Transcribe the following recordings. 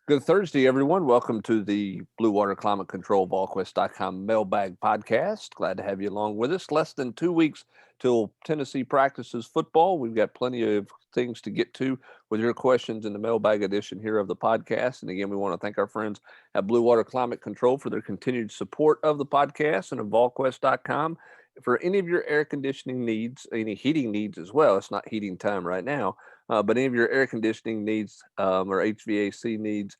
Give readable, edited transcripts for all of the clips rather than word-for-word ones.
Good Thursday, everyone. Welcome to the Blue Water Climate Control Volquest.com mailbag podcast. Glad to have you along with us. Less than 2 weeks till Tennessee practices football. We've got plenty of things to get to with your questions in the mailbag edition here of the podcast. And again, we want to thank our friends at Blue Water Climate Control for their continued support of the podcast and of Volquest.com. For any of your air conditioning needs, any heating needs as well, it's not heating time right now, but any of your air conditioning needs or HVAC needs,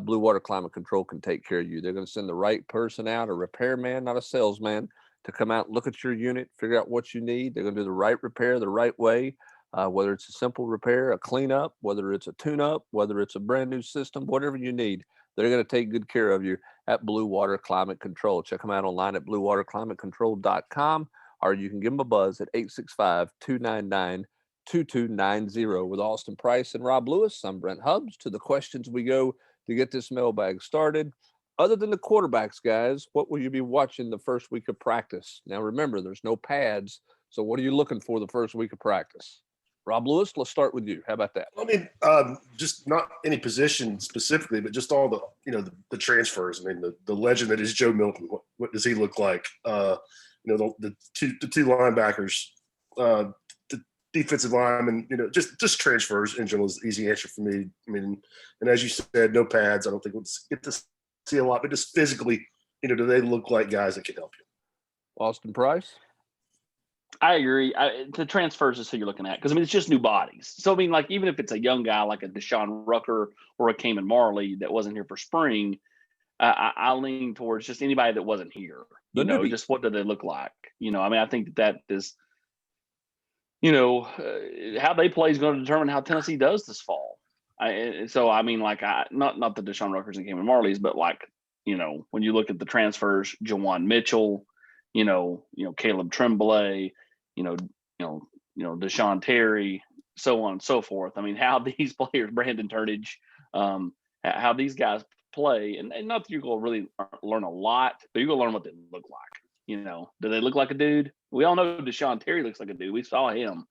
Blue Water Climate Control can take care of you. They're going to send the right person out, a repairman, not a salesman, to come out, look at your unit, figure out what you need. They're going to do the right repair the right way, whether it's a simple repair, a cleanup, whether it's a tune-up, whether it's a brand new system, whatever you need. They're going to take good care of you at Blue Water Climate Control. Check them out online at bluewaterclimatecontrol.com, or you can give them a buzz at 865-299-2290. With Austin Price and Rob Lewis, I'm Brent Hubbs. To the questions we go to get this mailbag started. Other than the quarterbacks, guys, what will you be watching the first week of practice? Now, remember, there's no pads, so what are you looking for the first week of practice? Rob Lewis, let's start with you. How about that? I mean, just not any position specifically, but just all the transfers. I mean, the legend that is Joe Milton. What does he look like? The two linebackers, the defensive linemen. Just transfers in general is the easy answer for me. I mean, and as you said, no pads. I don't think we'll get to see a lot, but just physically, do they look like guys that can help you? Austin Price? I agree. The transfers is who you're looking at because, it's just new bodies. So, even if it's a young guy like a Deshaun Rucker or a Cayman Marley that wasn't here for spring, I lean towards just anybody that wasn't here. Just what do they look like? I think that is, how they play is going to determine how Tennessee does this fall. Not the Deshaun Ruckers and Cayman Marleys, but when you look at the transfers, Jawan Mitchell, Caleb Tremblay, Deshaun Terry, so on and so forth. How these players, Brandon Turnage, how these guys play, and not that you're going to really learn a lot, but you're going to learn what they look like. Do they look like a dude? We all know Deshaun Terry looks like a dude. We saw him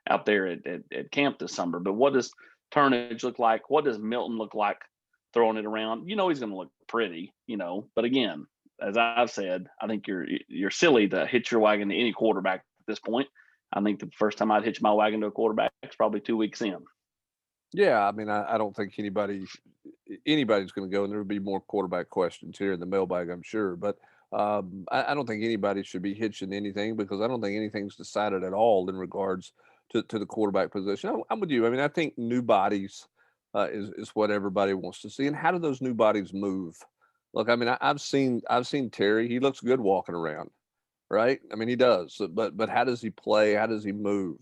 out there at camp this summer. But what does Turnage look like? What does Milton look like throwing it around? He's going to look pretty, But again, as I've said, I think you're silly to hitch your wagon to any quarterback at this point. I think the first time I'd hitch my wagon to a quarterback is probably 2 weeks in. Yeah, I don't think anybody's going to go, and there will be more quarterback questions here in the mailbag, I'm sure. But I don't think anybody should be hitching anything because I don't think anything's decided at all in regards to the quarterback position. I'm with you. I think new bodies is what everybody wants to see. And how do those new bodies move? Look, I've seen Terry. He looks good walking around, right? He does. But how does he play? How does he move?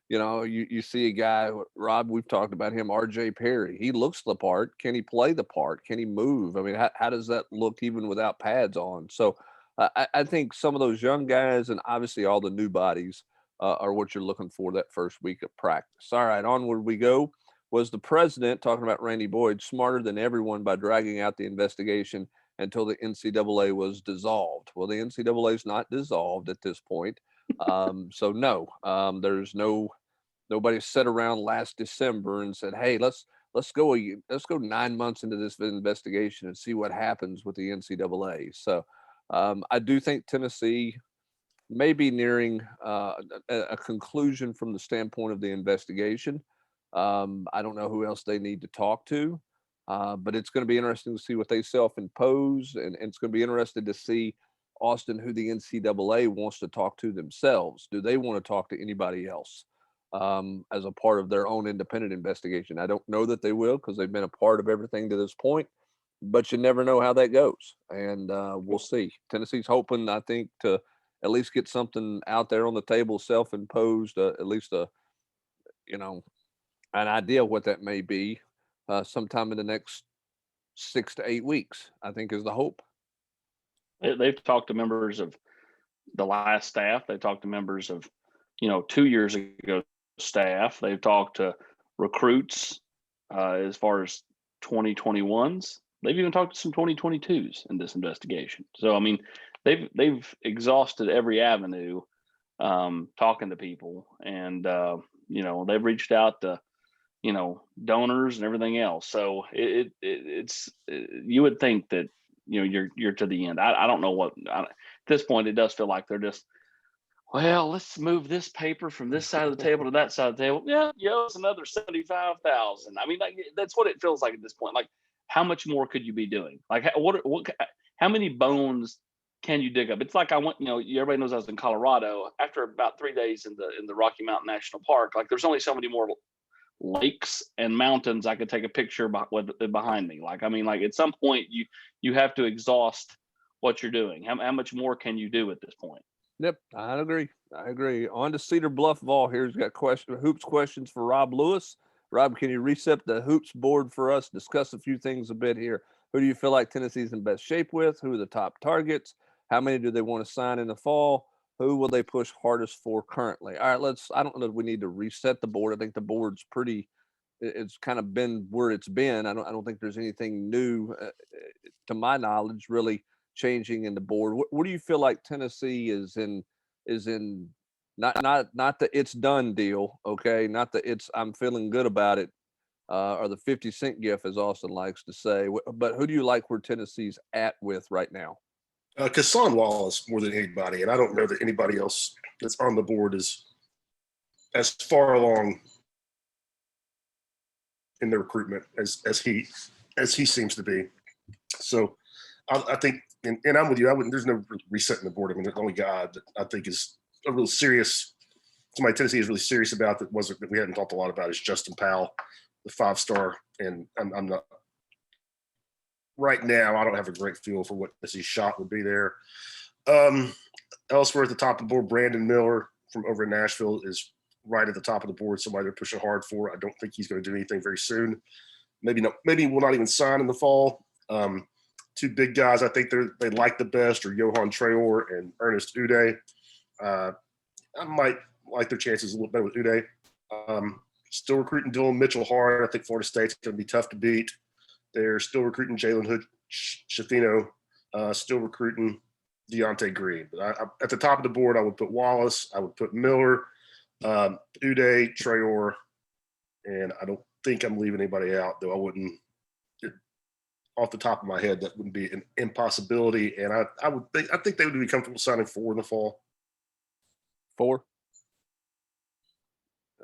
You see a guy, Rob, we've talked about him, R.J. Perry. He looks the part. Can he play the part? Can he move? How does that look even without pads on? So I think some of those young guys and obviously all the new bodies are what you're looking for that first week of practice. All right, onward we go. Was the president, talking about Randy Boyd, smarter than everyone by dragging out the investigation until the NCAA was dissolved? Well, the NCAA is not dissolved at this point. So no, there's nobody sat around last December and said, hey, let's go 9 months into this investigation and see what happens with the NCAA. So I do think Tennessee may be nearing a conclusion from the standpoint of the investigation. I don't know who else they need to talk to. But it's going to be interesting to see what they self-impose, and it's going to be interesting to see, Austin, who the NCAA wants to talk to themselves. Do they want to talk to anybody else as a part of their own independent investigation? I don't know that they will because they've been a part of everything to this point, but you never know how that goes, and we'll see. Tennessee's hoping, I think, to at least get something out there on the table, self-imposed, at least an idea of what that may be. Sometime in the next 6 to 8 weeks, I think is the hope. They've talked to members of the last staff. They talked to members of, 2 years ago staff. They've talked to recruits as far as 2021s. They've even talked to some 2022s in this investigation. So, they've exhausted every avenue talking to people, and, they've reached out to, donors and everything else. So it's you would think that you're to the end. I don't know at this point it does feel like they're just, well, let's move this paper from this side of the table to that side of the table. Yeah, it's another 75,000. I mean, like, that's what it feels like at this point. Like, how much more could you be doing? Like, how many bones can you dig up? It's like I went, everybody knows I was in Colorado. After about 3 days in the Rocky Mountain National Park, like, there's only so many more lakes and mountains I could take a picture behind me. Like, I mean, like, at some point you have to exhaust what you're doing. How much more can you do at this point? Yep, I agree. On to Cedar Bluff Vol here. He's got hoops questions for Rob Lewis. Rob, can you reset the hoops board for us? Discuss a few things a bit here. Who do you feel like Tennessee's in best shape with? Who are the top targets? How many do they want to sign in the fall? Who will they push hardest for currently? All right, I don't know if we need to reset the board. I think the board's it's kind of been where it's been. I don't think there's anything new, to my knowledge, really changing in the board. What do you feel like Tennessee is in not the it's done deal, okay? Not the I'm feeling good about it, or the 50-cent gif, as Austin likes to say. But who do you like where Tennessee's at with right now? Kassan Wallace more than anybody, and I don't know that anybody else that's on the board is as far along in the recruitment as he seems to be. So I think, and I'm with you. There's no resetting the board. I mean, the only guy that I think is a real serious, somebody Tennessee is really serious about that we hadn't talked a lot about is Justin Powell, the 5-star, and I'm not. Right now, I don't have a great feel for what Tennessee's shot would be there. Elsewhere at the top of the board, Brandon Miller from over in Nashville is right at the top of the board, somebody they're pushing hard for. I don't think he's going to do anything very soon. Maybe will not even sign in the fall. Two big guys I think they like the best are Johan Traore and Ernest Uday. I might like their chances a little better with Uday. Still recruiting Dylan Mitchell hard. I think Florida State's going to be tough to beat. They're still recruiting Jalen Hood Shafino, still recruiting Deontay Green. But at the top of the board, I would put Wallace. I would put Miller, Uday, Traore, and I don't think I'm leaving anybody out, though I wouldn't. Off the top of my head, that wouldn't be an impossibility. And I think they would be comfortable signing 4 in the fall. 4.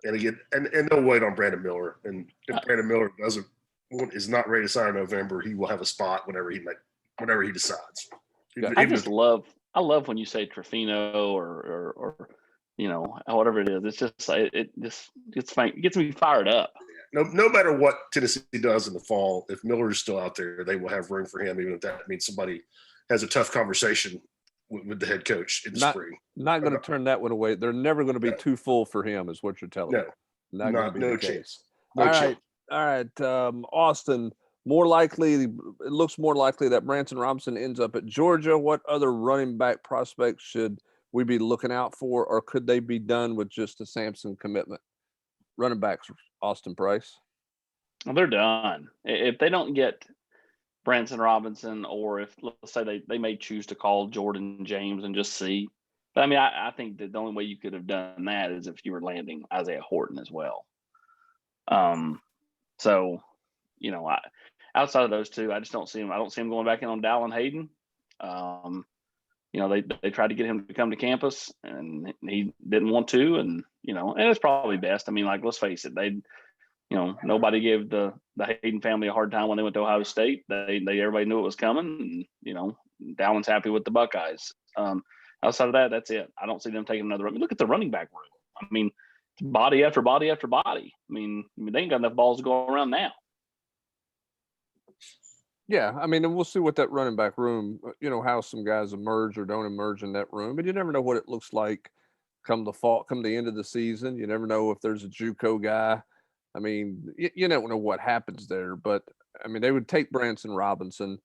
And again, and they'll wait on Brandon Miller. And if Brandon Miller is not ready to sign in November, he will have a spot whenever he decides. I love when you say Trefino or whatever it is. It's just it gets me fired up. No matter what Tennessee does in the fall, if Miller is still out there, they will have room for him, even if that means somebody has a tough conversation with the head coach in the spring. Not going to turn that one away. They're never going to be too full for him, is what you're telling me. No chance. All right. Austin, it looks more likely that Branson Robinson ends up at Georgia. What other running back prospects should we be looking out for, or could they be done with just the Sampson commitment? Running backs, Austin Price. Well, they're done. If they don't get Branson Robinson, or if, let's say, they may choose to call Jordan James and just see. But I mean, I think that the only way you could have done that is if you were landing Isaiah Horton as well. So, outside of those two, I just don't see him. I don't see him going back in on Dallin Hayden. They tried to get him to come to campus, and he didn't want to, and it's probably best. I mean, like, let's face it, nobody gave the Hayden family a hard time when they went to Ohio State. Everybody knew it was coming, and Dallin's happy with the Buckeyes. Outside of that, that's it. I don't see them taking another. I mean, look at the running back room. I mean, body after body after body. I mean, they ain't got enough balls to go around now. Yeah, I mean, and we'll see what that running back room, how some guys emerge or don't emerge in that room. But you never know what it looks like come the fall, come the end of the season. You never know if there's a JUCO guy. I mean, you don't know what happens there. But, I mean, they would take Branson Robinson.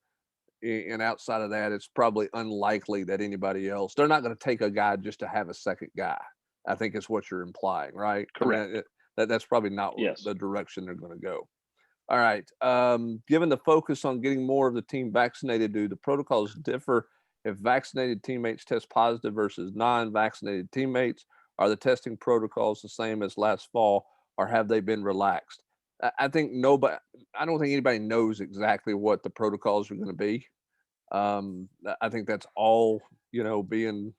And outside of that, it's probably unlikely that anybody else. They're not going to take a guy just to have a second guy, I think is what you're implying, right? Correct. I mean, that's probably not the direction they're going to go. All right. Given the focus on getting more of the team vaccinated, do the protocols differ if vaccinated teammates test positive versus non-vaccinated teammates? Are the testing protocols the same as last fall, or have they been relaxed? I think nobody. I don't think anybody knows exactly what the protocols are going to be. I think that's all being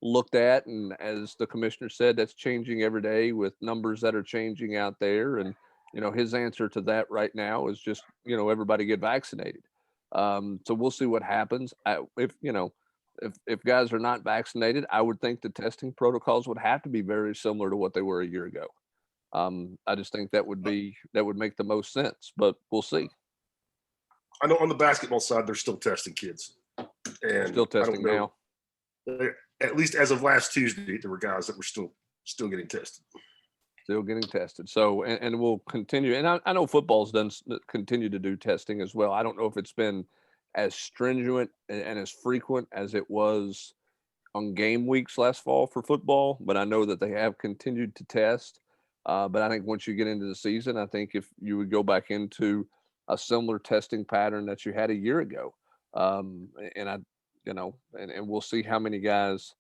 looked at, and as the commissioner said, that's changing every day with numbers that are changing out there. And his answer to that right now is just everybody get vaccinated. So we'll see what happens. If guys are not vaccinated, I would think the testing protocols would have to be very similar to what they were a year ago. I just think that would make the most sense, but we'll see. I know on the basketball side, they're still testing kids, and Still I testing don't know. now. At least as of last Tuesday, there were guys that were still getting tested. Still getting tested. So, and we'll continue. And I know football's done continue to do testing as well. I don't know if it's been as stringent and as frequent as it was on game weeks last fall for football, but I know that they have continued to test. But I think once you get into the season, I think if you would go back into a similar testing pattern that you had a year ago, and and we'll see how many guys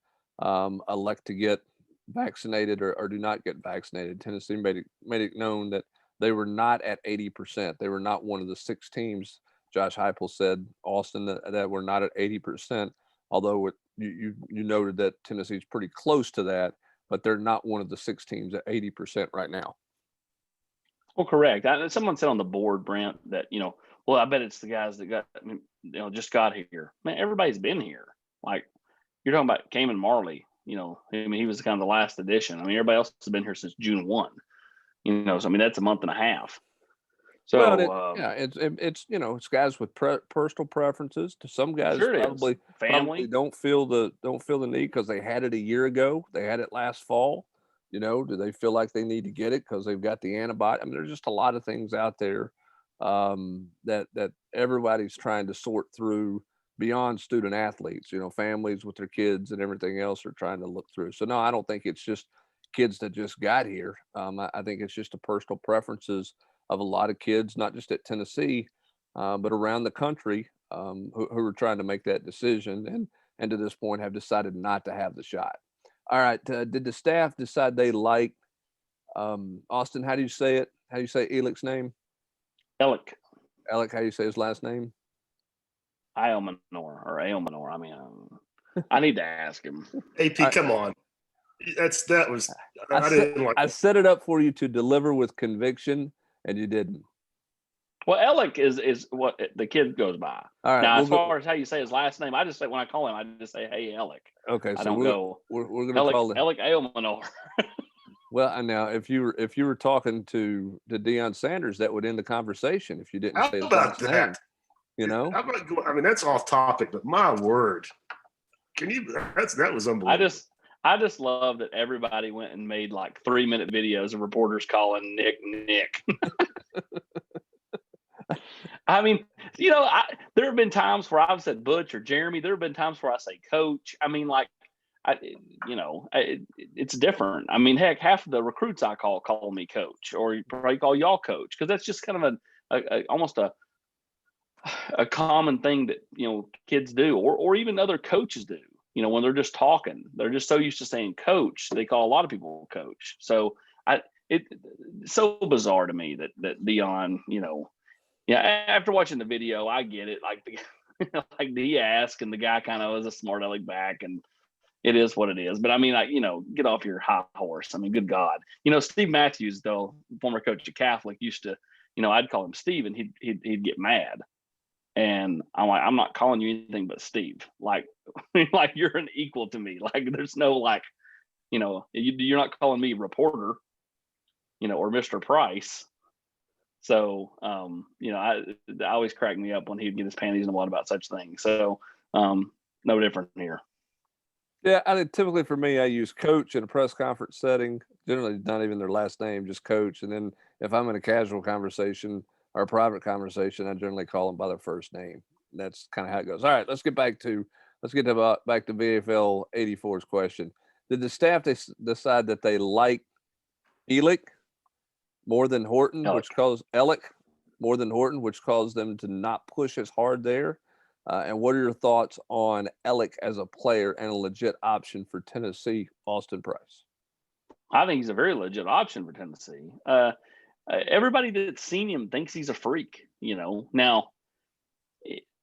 elect to get vaccinated or do not get vaccinated. Tennessee made it known that they were not at 80%. They were not one of the 6 teams. Josh Heupel said, Austin, that were not at 80%. Although you noted that Tennessee's pretty close to that, but they're not one of the 6 teams at 80% right now. Well, correct. Someone said on the board, Brent, that well, I bet it's the guys that just got here. Man, everybody's been here. Like you're talking about Cayman Marley. He was kind of the last edition. I mean, everybody else has been here since June 1. So I mean that's a month and a half. So it's guys with personal preferences. To some guys, sure probably don't feel the need because they had it a year ago. They had it last fall. Do they feel like they need to get it because they've got the antibody? I mean, there's just a lot of things out there that everybody's trying to sort through beyond student athletes. Families with their kids and everything else are trying to look through. So no, I don't think it's just kids that just got here. I think it's just the personal preferences of a lot of kids, not just at Tennessee, but around the country, who are trying to make that decision and to this point have decided not to have the shot. All right. Did the staff decide they like Austin? How do you say it? How do you say Elik's name? Elik. Elik, how do you say his last name? Ailmanor. I mean, I need to ask him. AP, come on. I didn't like I set it up for you to deliver with conviction, and you didn't. Well, Elik is what the kid goes by. All right. Now, as far as how you say his last name, I just say when I call him, I just say, "Hey, Elik." Okay, so I don't go. We're going to call him Elik Ailmanor. Well, and now if you were talking to Deion Sanders, that would end the conversation if you didn't say his last name. I mean, that's off topic, but my word, that was unbelievable. I just love that everybody went and made like 3-minute videos of reporters calling Nick. I mean, there have been times where I've said Butch or Jeremy. There have been times where I say Coach. I mean, like, it's different. I mean, heck, half of the recruits I call me Coach, or probably call y'all Coach, because that's just kind of almost a common thing that kids do, or even other coaches do. When they're just talking, they're just so used to saying Coach, they call a lot of people Coach. So it's so bizarre to me that Deion, after watching the video, I get it. Like like he asked, and the guy kind of was a smart aleck back, and it is what it is. But I mean, get off your high horse. I mean, good God. Steve Matthews, though, former coach of Catholic, used to, I'd call him Steve, and he'd get mad. And I'm like, I'm not calling you anything but Steve. Like you're an equal to me. Like there's no you're not calling me reporter, or Mr. Price. So, I always crack me up when he'd get his panties in the water about such things. So, no different here. Yeah, I think typically for me, I use Coach in a press conference setting. Generally, not even their last name, just Coach. And then if I'm in a casual conversation or a private conversation, I generally call them by their first name. That's kind of how it goes. All right, let's get back to VFL 84's question. Did the staff decide that they like Elik more than Horton, Elik more than Horton, which caused them to not push as hard there? And what are your thoughts on Elik as a player and a legit option for Tennessee, Austin Price? I think he's a very legit option for Tennessee. everybody that's seen him thinks he's a freak. Now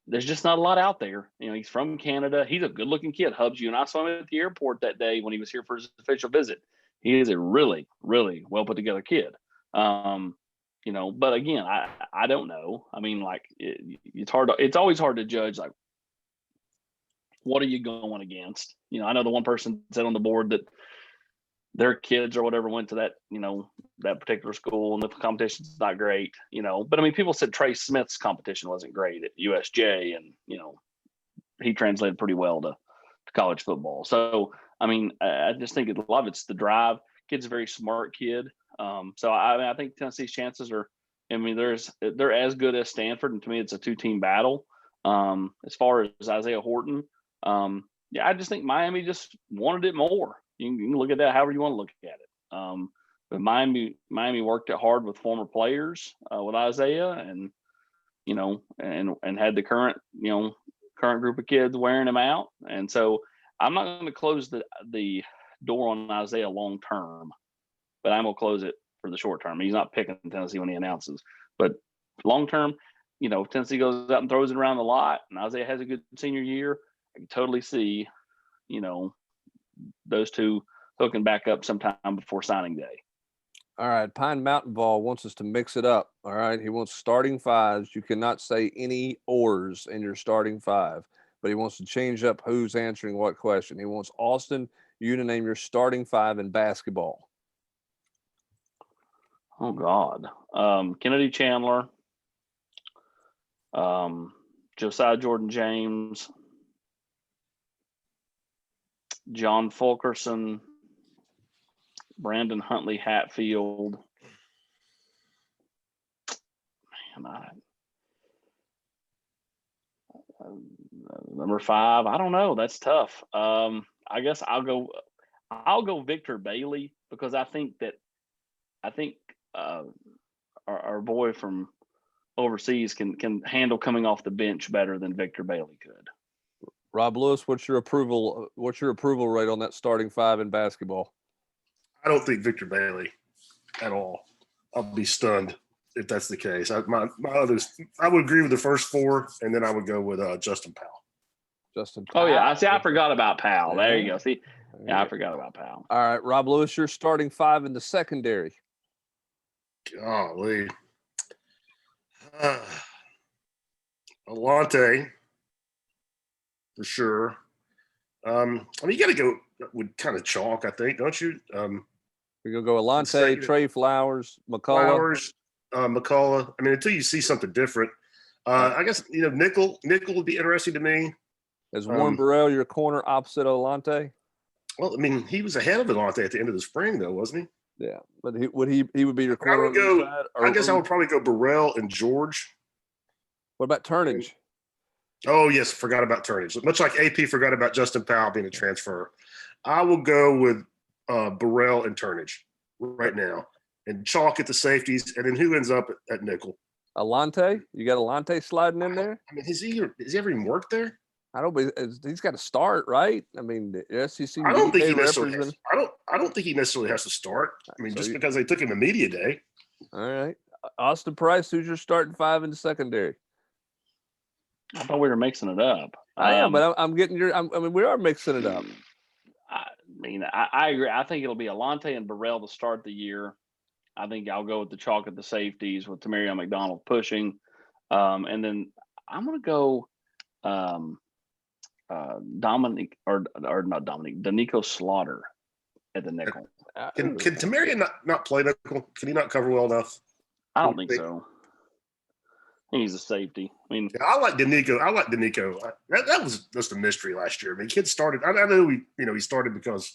there's just not a lot out there. He's from Canada. He's a good-looking kid. Hubs, you and I saw him at the airport that day when he was here for his official visit. He is a really, really well put together kid. But again, I don't know. I mean, like it's hard. It's always hard to judge. Like, what are you going against? I know the one person said on the board that their kids or whatever went to that, that particular school and the competition's not great, but I mean, people said Trey Smith's competition wasn't great at USJ and, he translated pretty well to college football. So, I mean, I just think a lot of it's the drive. Kid's a very smart kid. So I think Tennessee's chances are, I mean, they're as good as Stanford. And to me, it's a 2-team battle. As far as Isaiah Horton, yeah, I just think Miami just wanted it more. You can look at that however you want to look at it. But Miami worked it hard with former players, with Isaiah, and and had the current group of kids wearing him out. And so I'm not going to close the door on Isaiah long term, but I'm going to close it for the short term. He's not picking Tennessee when he announces, but long term, Tennessee goes out and throws it around a lot, and Isaiah has a good senior year. I can totally see, those two hooking back up sometime before signing day. All right. Pine Mountain Ball wants us to mix it up. All right. He wants starting fives. You cannot say any ors in your starting five, but he wants to change up who's answering what question. He wants Austin, you to name your starting five in basketball. Oh God. Kennedy Chandler, Josiah Jordan James, John Fulkerson, Brandon Huntley Hatfield. Number 5. I don't know. That's tough. I guess I'll go Victor Bailey, because I think our boy from overseas can handle coming off the bench better than Victor Bailey could. Rob Lewis, what's your approval rate on that starting five in basketball? I don't think Victor Bailey at all. I'll be stunned if that's the case. My others, I would agree with the first 4, and then I would go with Justin Powell. Justin Powell. Oh yeah, I forgot about Powell. There you go. See, yeah, I forgot about Powell. All right, Rob Lewis, your starting five in the secondary. Golly. Alante, for sure. I mean, you got to go with kind of chalk, I think, don't you? We're going to go Alante, Trey Flowers, McCullough. McCullough. I mean, until you see something different. I guess, nickel would be interesting to me. Is Warren Burrell your corner opposite Alante? Well, I mean, he was ahead of Alante at the end of the spring, though, wasn't he? Yeah, but he would be your corner. I guess I would probably go Burrell and George. What about Turnage? Oh, yes, forgot about Turnage. Much like AP forgot about Justin Powell being a transfer. I will go with Burrell and Turnage right now, and chalk at the safeties, and then who ends up at nickel? Alante? You got Alante sliding in there? I mean, has he ever even worked there? I don't. He's got to start, right? I mean, the SEC. I don't think he necessarily. I don't think he necessarily has to start. I mean, so because they took him to media day. All right, Austin Price. Who's your starting five in the secondary? I thought we were mixing it up. I am, but I'm getting your. I mean, we are mixing it up. I agree. I think it'll be Alante and Burrell to start the year. I think I'll go with the chalk at the safeties with Tamarion McDonald pushing, and then I'm going to go. Danico Slaughter at the nickel. Can Tamarion not play nickel? Can he not cover well enough? I don't think so. I think he's a safety. I mean, yeah, I like Danico. That was just a mystery last year. I mean, kids started. I know he started because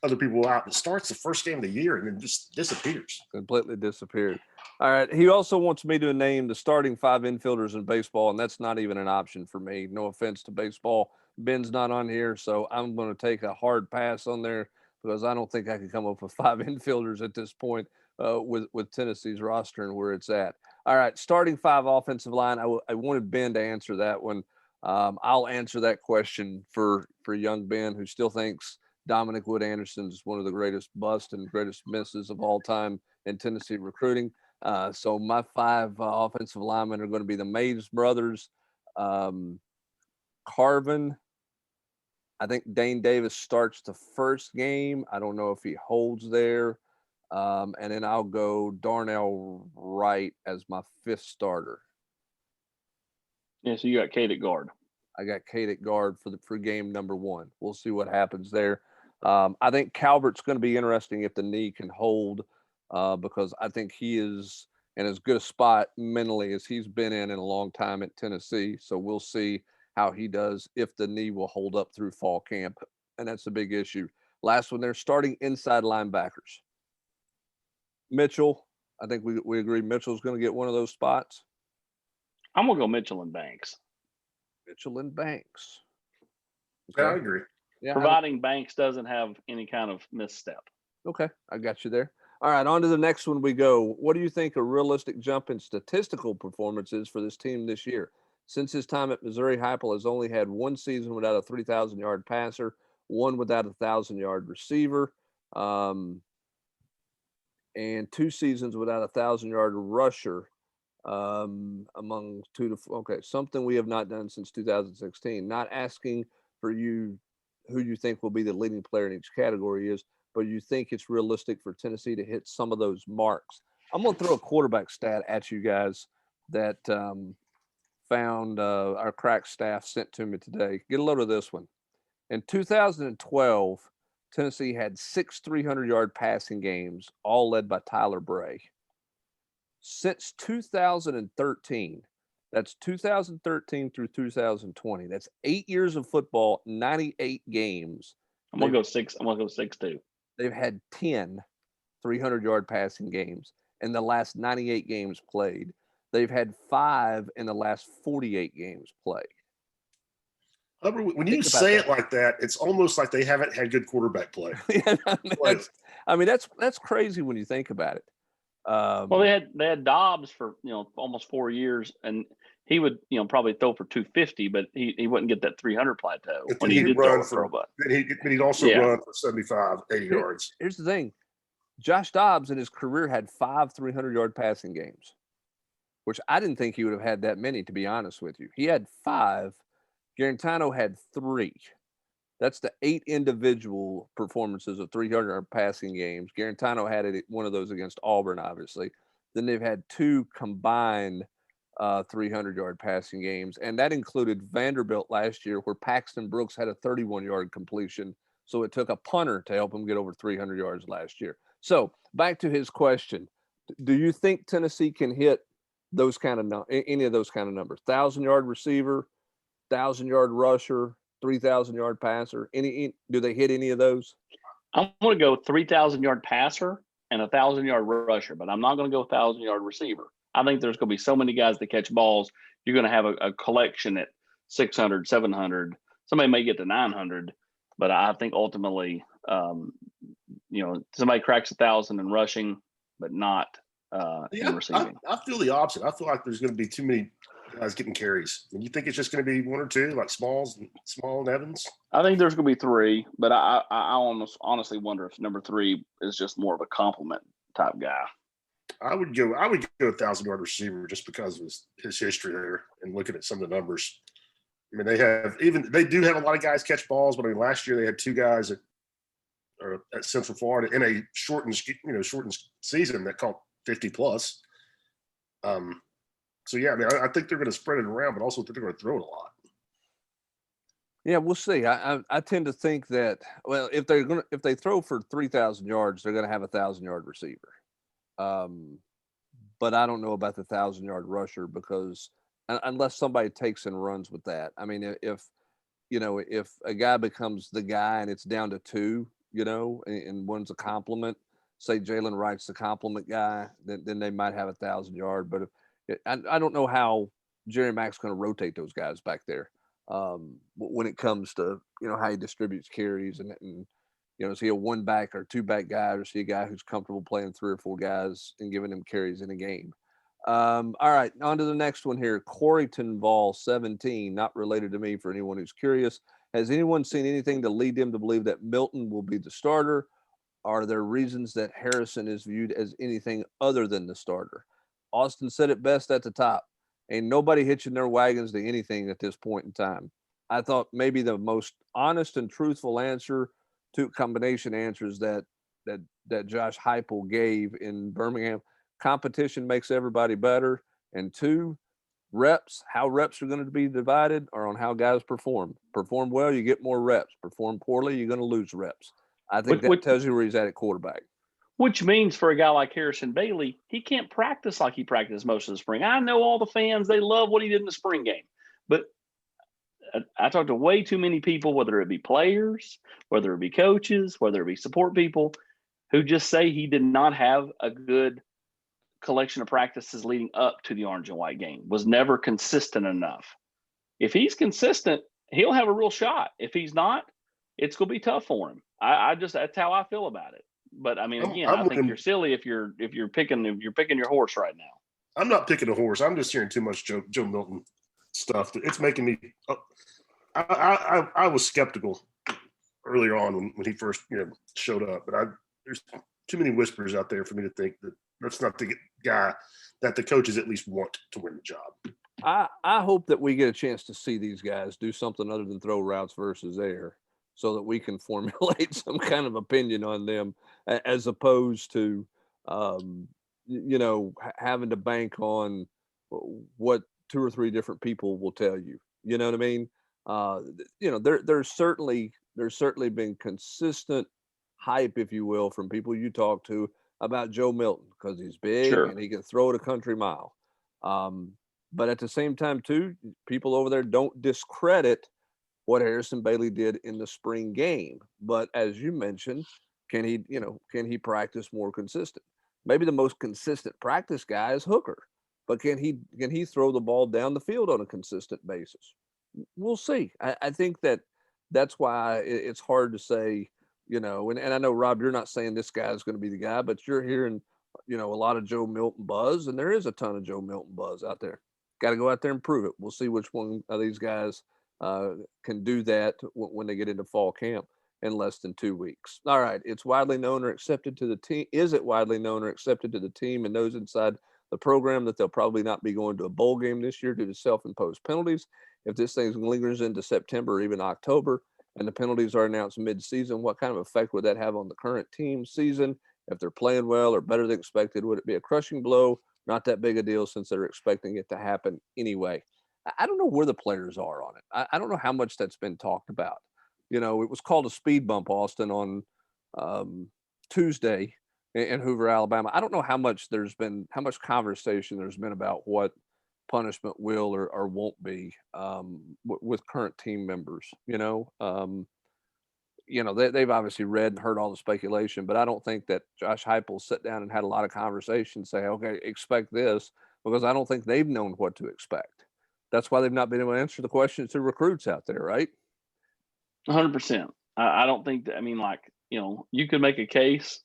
other people were out, but starts the first game of the year and then just disappears. Completely disappeared. All right. He also wants me to name the starting 5 infielders in baseball, and that's not even an option for me. No offense to baseball. Ben's not on here, so I'm going to take a hard pass on there because I don't think I can come up with 5 infielders at this point with Tennessee's roster and where it's at. All right. Starting 5 offensive line. I wanted Ben to answer that one. I'll answer that question for young Ben, who still thinks Dominic Wood Anderson is one of the greatest busts and greatest misses of all time in Tennessee recruiting. So my five offensive linemen are going to be the Mays brothers, um, Carvin. I think Dane Davis starts the first game. I don't know if he holds there. And then I'll go Darnell Wright as my fifth starter. Yeah, so you got Kate at guard. I got Kate at guard for game number one. We'll see what happens there. I think Calvert's going to be interesting if the knee can hold, because I think he is in as good a spot mentally as he's been in a long time at Tennessee. So we'll see how he does if the knee will hold up through fall camp, and that's a big issue. Last one, they're starting inside linebackers. Mitchell, I think we agree Mitchell's going to get one of those spots. I'm gonna go Mitchell and Banks. Mitchell and Banks. Yeah, I agree. Yeah, Providing Banks doesn't have any kind of misstep. okay, I got you there. All right, on to the next one we go. What do you think a realistic jump in statistical performance is for this team this year? Since his time at Missouri, Heupel has only had one season without a 3,000-yard passer, one without a 1,000-yard receiver, and 2 seasons without a 1,000-yard rusher. Among 2 to 4. Okay, something we have not done since 2016. Not asking for you who you think will be the leading player in each category is, but you think it's realistic for Tennessee to hit some of those marks. I'm going to throw a quarterback stat at you guys that found our crack staff sent to me today. Get a load of this one. In 2012, Tennessee had 6 300-yard passing games, all led by Tyler Bray. Since 2013, that's 2013 through 2020. That's 8 years of football, 98 games. I'm gonna go 6. I'm gonna go 6-2. They've had 10 300-yard passing games in the last 98 games played. They've had 5 in the last 48 games played. When you say it like that, it's almost like they haven't had good quarterback play. Yeah, that's crazy when you think about it. Well, they had Dobbs for almost 4 years, and he would probably throw for 250, but he wouldn't get that 300 plateau when he did throw. But he'd also run for 75, 80 yards. Here's the thing: Josh Dobbs in his career had 5 300-yard passing games, which I didn't think he would have had that many. To be honest with you, he had 5. Garantano had 3. That's the 8 individual performances of 300-yard passing games. Garantano had one of those against Auburn, obviously. Then they've had 2 combined 300-yard passing games, and that included Vanderbilt last year, where Paxton Brooks had a 31-yard completion. So it took a punter to help him get over 300 yards last year. So back to his question: do you think Tennessee can hit those kind of any of those kind of numbers? 1,000-yard receiver, 1,000-yard rusher, 3,000-yard passer. Do they hit any of those? I'm going to go 3,000-yard passer and 1,000-yard rusher, but I'm not going to go 1,000-yard receiver. I think there's going to be so many guys that catch balls. You're going to have a collection at 600, 700. Somebody may get to 900, but I think ultimately, somebody cracks 1,000 in rushing, but not in receiving. I feel the opposite. I feel like there's going to be too many guys getting carries. And you think it's just going to be 1 or 2, like Small and Evans? I think there's going to be 3, but I honestly wonder if number 3 is just more of a compliment type guy. I would go 1,000-yard receiver just because of his history there and looking at some of the numbers. I mean, they do have a lot of guys catch balls, but I mean, last year they had 2 guys at Central Florida in a shortened season that caught 50 plus. So yeah, I mean, I think they're going to spread it around, but also think they're going to throw it a lot. Yeah, we'll see. I tend to think that, well, if they throw for 3,000 yards, they're going to have a 1,000-yard receiver. But I don't know about the 1,000-yard rusher, because unless somebody takes and runs with that. I mean, if a guy becomes the guy and it's down to 2, and one's a compliment, say Jalen Wright's the compliment guy, then they might have 1,000-yard. But I don't know how Jerry Mack's going to rotate those guys back there when it comes to how he distributes carries and is he a 1-back or 2-back guy, or is he a guy who's comfortable playing 3 or 4 guys and giving them carries in a game? All right, on to the next one here. Coreyton Ball 17, not related to me for anyone who's curious. Has anyone seen anything to lead them to believe that Milton will be the starter, are there reasons that Harrison is viewed as anything other than the starter? Austin said it best at the top. Ain't nobody hitching their wagons to anything at this point in time. I thought maybe the most honest and truthful answer to combination answers that Josh Heupel gave in Birmingham. Competition makes everybody better, and two, reps. How reps are going to be divided are on how guys perform. Perform well, you get more reps. Perform poorly, you're going to lose reps. I think that tells you where he's at quarterback. Which means for a guy like Harrison Bailey, he can't practice like he practiced most of the spring. I know all the fans, they love what he did in the spring game. But I talked to way too many people, whether it be players, whether it be coaches, whether it be support people, who just say he did not have a good collection of practices leading up to the orange and white game, was never consistent enough. If he's consistent, he'll have a real shot. If he's not, it's going to be tough for him. I just, that's how I feel about it. But I mean, again, I think you're silly if you're picking your horse right now. I'm not picking a horse. I'm just hearing too much Joe Milton stuff. It's making me. I was skeptical earlier on when he first showed up, but there's too many whispers out there for me to think that that's not the guy that the coaches at least want to win the job. I hope that we get a chance to see these guys do something other than throw routes versus air, so that we can formulate some kind of opinion on them, as opposed to, having to bank on what 2 or 3 different people will tell you. You know what I mean? There's certainly been consistent hype, if you will, from people you talk to about Joe Milton because he's big and he can throw it a country mile. But at the same time, too, people over there don't discredit what Harrison Bailey did in the spring game. But as you mentioned, can he practice more consistent? Maybe the most consistent practice guy is Hooker, but can he throw the ball down the field on a consistent basis? We'll see. I think that's why it's hard to say, and I know, Rob, you're not saying this guy is going to be the guy, but you're hearing, a lot of Joe Milton buzz, and there is a ton of Joe Milton buzz out there. Got to go out there and prove it. We'll see which one of these guys can do that when they get into fall camp in less than 2 weeks. All right. It's widely known or accepted to the team. Is it widely known or accepted to the team and those inside the program that they'll probably not be going to a bowl game this year due to self-imposed penalties? If this thing lingers into September or even October and the penalties are announced mid-season, what kind of effect would that have on the current team season? If they're playing well or better than expected, would it be a crushing blow? Not that big a deal since they're expecting it to happen anyway. I don't know where the players are on it. I don't know how much that's been talked about. It was called a speed bump, Austin, on Tuesday in Hoover, Alabama. I don't know how much conversation there's been about what punishment will or won't be with current team members. They've obviously read and heard all the speculation, but I don't think that Josh Heupel sat down and had a lot of conversations, say, okay, expect this, because I don't think they've known what to expect. That's why they've not been able to answer the questions to recruits out there, right? 100%. I don't think that, you could make a case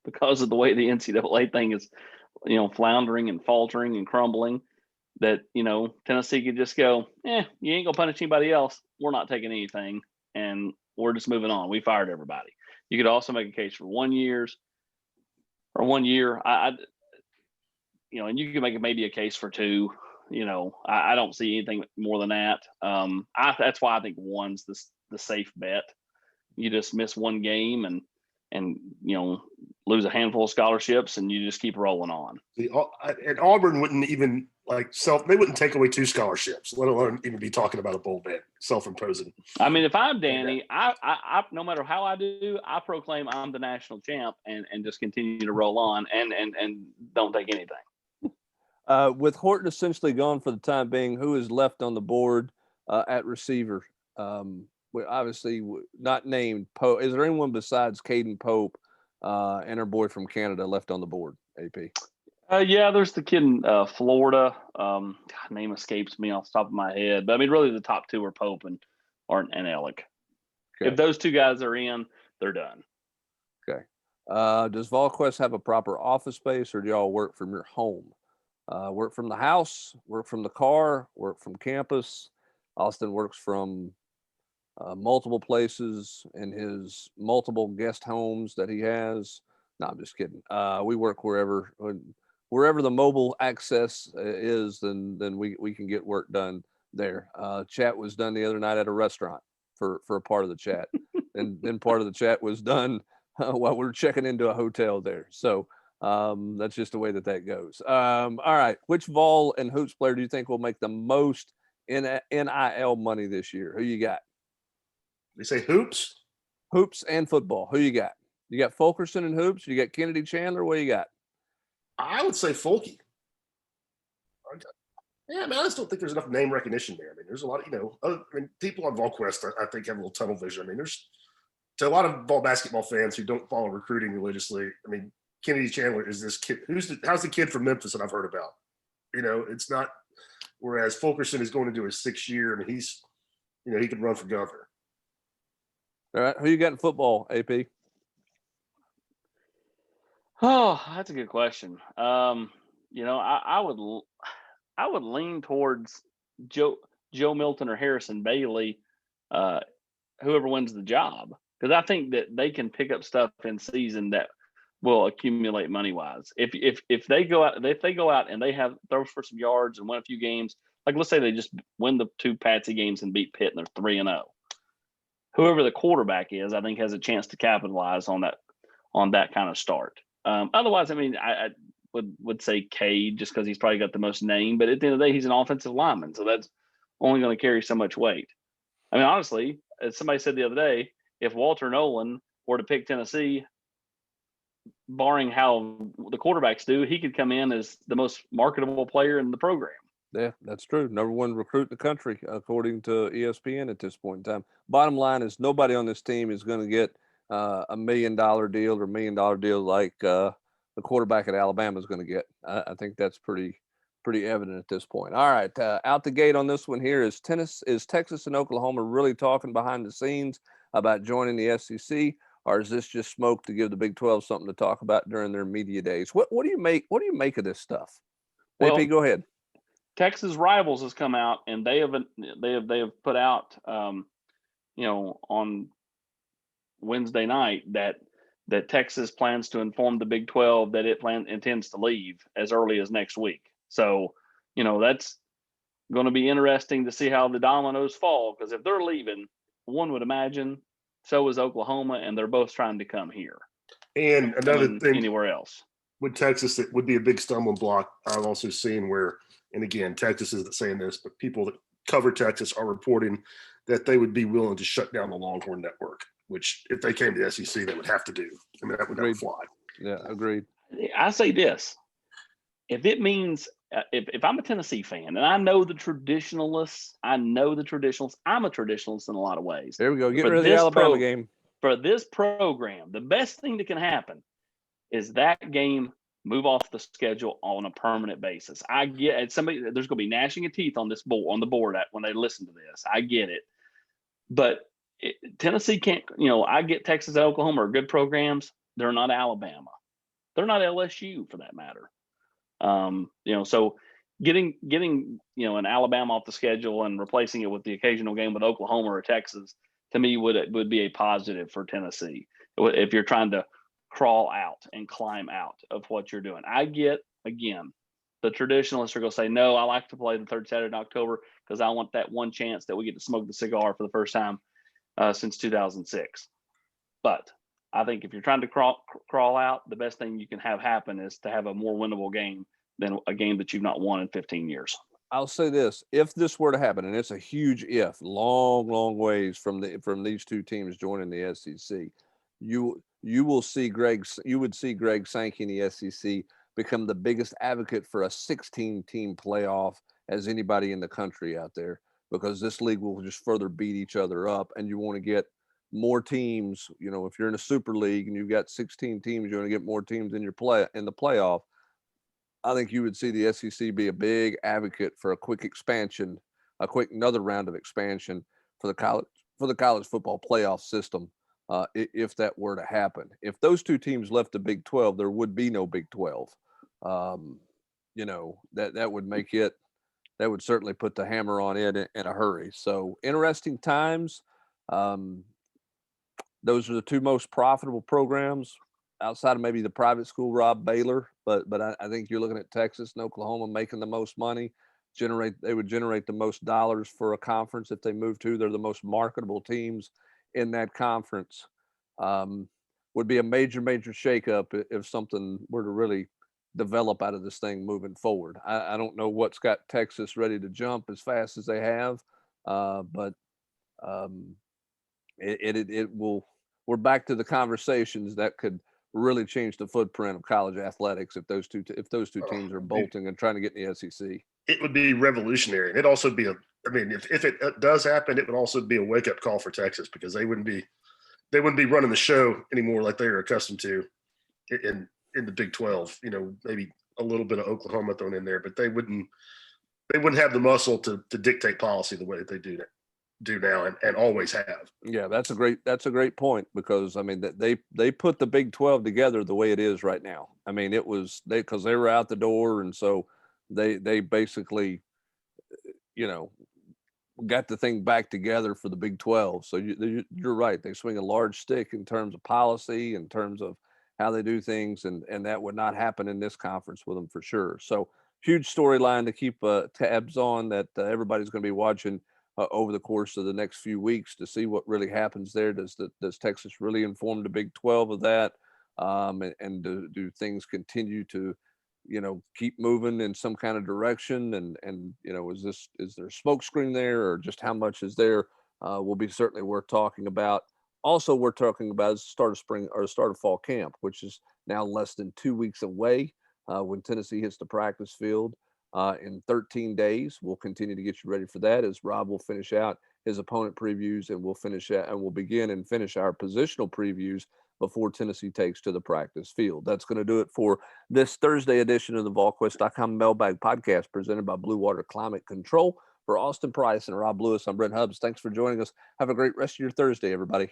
because of the way the NCAA thing is, floundering and faltering and crumbling, that, Tennessee could just go, you ain't gonna punish anybody else. We're not taking anything and we're just moving on. We fired everybody. You could also make a case for 1 year. And you can make maybe a case for 2. I don't see anything more than that. That's why I think 1's the safe bet. You just miss 1 game and lose a handful of scholarships and you just keep rolling on. And Auburn wouldn't even they wouldn't take away 2 scholarships, let alone even be talking about a bowl ban, self-imposing. If I'm Danny, I no matter how I do, I proclaim I'm the national champ and just continue to roll on and don't take anything. With Horton essentially gone for the time being, who is left on the board at receiver? We obviously not named Pope. Is there anyone besides Caden Pope and her boy from Canada left on the board, AP? Yeah, there's the kid in Florida. Name escapes me off the top of my head. But, really, the top 2 are Pope and Alec. Okay. If those 2 guys are in, they're done. Okay. Does Volquest have a proper office space, or do y'all work from your home? Work from the house, work from the car, work from campus. Austin works from multiple places in his multiple guest homes that he has. No, I'm just kidding. We work wherever the mobile access is, then we can get work done there. Chat was done the other night at a restaurant for a part of the chat, and then part of the chat was done while we were checking into a hotel there. So that's just the way that goes. All right, which Vol and Hoops player do you think will make the most NIL money this year? Who you got? They say hoops. Hoops and football. Who you got? You got Fulkerson and hoops. You got Kennedy Chandler. What you got? I would say Folky. Yeah, man, I just don't think there's enough name recognition there. I mean, there's a lot of, people on Volquest, I think, have a little tunnel vision. I mean, there's to a lot of ball basketball fans who don't follow recruiting religiously. I mean, Kennedy Chandler is this kid. How's the kid from Memphis that I've heard about? It's not. Whereas Fulkerson is going to do his 6th year, and he's, he could run for governor. All right, who you got in football, AP? Oh, that's a good question. I would lean towards Joe Milton or Harrison Bailey, whoever wins the job, because I think that they can pick up stuff in season that will accumulate money wise. If they go out and they have throw for some yards and win a few games, like let's say they just win the 2 Patsy games and beat Pitt and they're 3-0. Whoever the quarterback is, I think has a chance to capitalize on that kind of start. Otherwise, I mean, I would say Cade just because he's probably got the most name, but at the end of the day, he's an offensive lineman, so that's only going to carry so much weight. I mean, honestly, as somebody said the other day, if Walter Nolan were to pick Tennessee, barring how the quarterbacks do, he could come in as the most marketable player in the program. Yeah, that's true. Number 1 recruit in the country, according to ESPN at this point in time. Bottom line is nobody on this team is going to get a $1 million deal or $1 million deal like the quarterback at Alabama is going to get. I think that's pretty evident at this point. All right, out the gate on this one here is Texas and Oklahoma really talking behind the scenes about joining the SEC, or is this just smoke to give the Big 12 something to talk about during their media days? What do you make of this stuff? Well, AP, go ahead. Texas Rivals has come out and they have put out on Wednesday night that Texas plans to inform the Big 12 that it intends to leave as early as next week. So, that's going to be interesting to see how the dominoes fall, because if they're leaving, one would imagine so is Oklahoma, and they're both trying to come here. And another thing, anywhere else with Texas, that would be a big stumbling block. I've also seen where, and again, Texas isn't saying this, but people that cover Texas are reporting that they would be willing to shut down the Longhorn Network, which if they came to the SEC, they would have to do. I mean, that would never fly. Yeah, agreed. I say this. If it means, if I'm a Tennessee fan and I know the traditionalists, I'm a traditionalist in a lot of ways. There we go. Get rid of the Alabama game. For this program, the best thing that can happen is that game move off the schedule on a permanent basis. I get somebody, there's going to be gnashing of teeth on the board when they listen to this. I get it. But Tennessee can't, I get Texas and Oklahoma are good programs. They're not Alabama. They're not LSU for that matter. So getting an Alabama off the schedule and replacing it with the occasional game with Oklahoma or Texas, to me would be a positive for Tennessee if you're trying to crawl out and climb out of what you're doing. I get, again, the traditionalists are going to say, no, I like to play the 3rd Saturday in October because I want that one chance that we get to smoke the cigar for the first time since 2006. But I think if you're trying to crawl out, the best thing you can have happen is to have a more winnable game than a game that you've not won in 15 years. I'll say this: if this were to happen, and it's a huge if, long ways from these 2 teams joining the SEC, you would see Greg Sankey in the SEC become the biggest advocate for a 16-team playoff as anybody in the country out there, because this league will just further beat each other up, and you want to get more teams. If you're in a super league and you've got 16 teams, you want to get more teams in the playoff. I think you would see the SEC be a big advocate for a quick expansion, another round of expansion for the college football playoff system. If that were to happen, if those 2 teams left the Big 12, there would be no Big 12. That would make it. That would certainly put the hammer on it in a hurry. So interesting times. Um, those are the two most profitable programs outside of maybe the private school, Rob, Baylor. But I think you're looking at Texas and Oklahoma making the most money. They would generate the most dollars for a conference if they move to. They're the most marketable teams in that conference. Would be a major shakeup if something were to really develop out of this thing moving forward. I don't know what's got Texas ready to jump as fast as they have, but um, it will. We're back to the conversations that could really change the footprint of college athletics if those two teams are bolting and trying to get in the SEC. It would be revolutionary. It'd also be if it does happen, it would also be a wake up call for Texas, because they wouldn't be running the show anymore like they are accustomed to in the Big 12. Maybe a little bit of Oklahoma thrown in there, but they wouldn't have the muscle to dictate policy the way that they do now and always have. Yeah, that's a great point, because I mean that they put the Big 12 together the way it is right now. I mean, it was because they were out the door, and so they basically, got the thing back together for the Big 12. So you're right. They swing a large stick in terms of policy, in terms of how they do things, and that would not happen in this conference with them for sure. So huge storyline to keep tabs on, that everybody's going to be watching over the course of the next few weeks to see what really happens there. Does Texas really inform the Big 12 of that? And do things continue to keep moving in some kind of direction, and is there a smoke screen there, or just how much is there? Will be certainly worth talking about. Also, we're talking about the start of spring or start of fall camp, which is now less than 2 weeks away, when Tennessee hits the practice field in 13 days. We'll continue to get you ready for that, as Rob will finish out his opponent previews, and we'll begin and finish our positional previews before Tennessee takes to the practice field. That's going to do it for this Thursday edition of the Volquest.com Mailbag Podcast, presented by Blue Water Climate Control. For Austin Price and Rob Lewis, I'm Brent Hubbs. Thanks for joining us. Have a great rest of your Thursday, everybody.